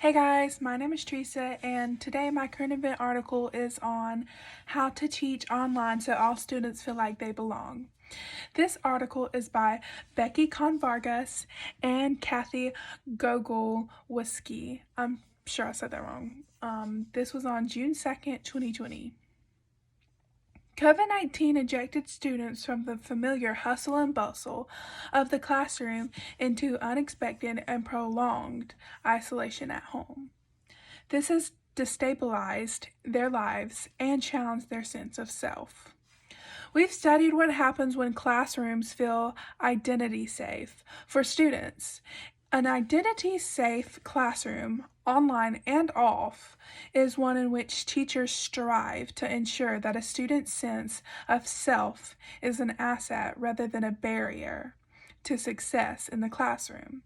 Hey guys, my name is Teresa, and today my current event article is on how to teach online so all students feel like they belong. This article is by Becky Convargas and Kathy Gogolwiski. I'm sure I said that wrong. This was on June 2nd, 2020. COVID-19 ejected students from the familiar hustle and bustle of the classroom into unexpected and prolonged isolation at home. This has destabilized their lives and challenged their sense of self. We've studied what happens when classrooms feel identity safe for students. An identity-safe classroom, online and off, is one in which teachers strive to ensure that a student's sense of self is an asset rather than a barrier to success in the classroom.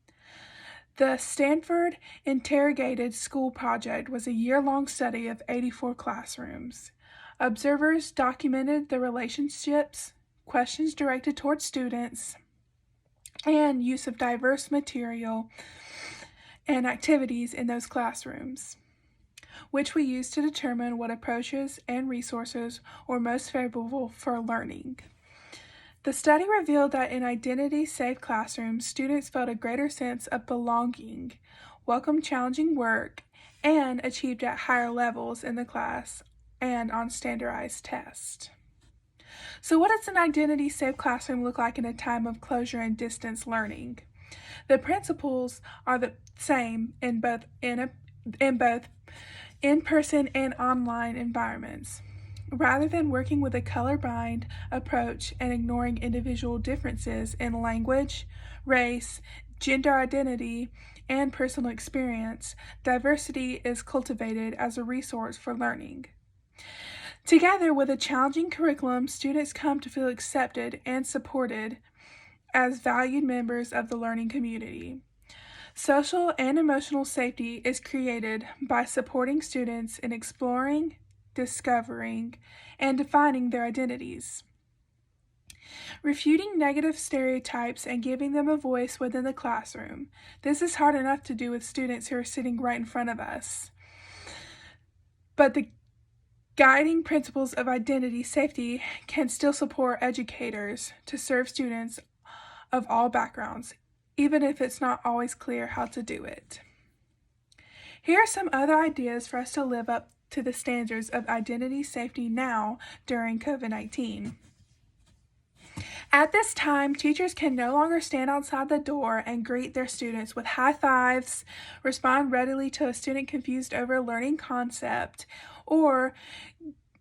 The Stanford Interrogated School Project was a year-long study of 84 classrooms. Observers documented the relationships, questions directed towards students, and use of diverse material and activities in those classrooms, which we use to determine what approaches and resources were most favorable for learning. The study revealed that in identity-safe classrooms, students felt a greater sense of belonging, welcomed challenging work, and achieved at higher levels in the class and on standardized tests. So what does an identity-safe classroom look like in a time of closure and distance learning? The principles are the same in both in-person and online environments. Rather than working with a colorblind approach and ignoring individual differences in language, race, gender identity, and personal experience, diversity is cultivated as a resource for learning. Together with a challenging curriculum, students come to feel accepted and supported as valued members of the learning community. Social and emotional safety is created by supporting students in exploring, discovering, and defining their identities. Refuting negative stereotypes and giving them a voice within the classroom. This is hard enough to do with students who are sitting right in front of us. But the guiding principles of identity safety can still support educators to serve students of all backgrounds, even if it's not always clear how to do it. Here are some other ideas for us to live up to the standards of identity safety now during COVID-19. At this time, teachers can no longer stand outside the door and greet their students with high fives, respond readily to a student confused over a learning concept, or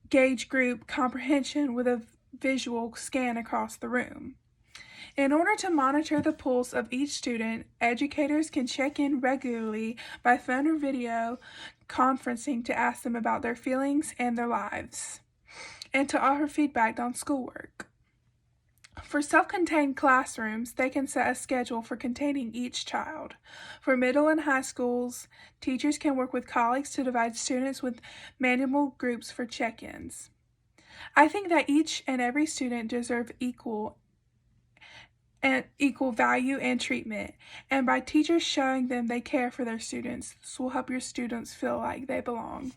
gauge group comprehension with a visual scan across the room. In order to monitor the pulse of each student, educators can check in regularly by phone or video conferencing to ask them about their feelings and their lives, and to offer feedback on schoolwork. For self-contained classrooms, they can set a schedule for containing each child. For middle and high schools, teachers can work with colleagues to divide students with manageable groups for check-ins. I think that each and every student deserves equal value and treatment, and by teachers showing them they care for their students, this will help your students feel like they belong.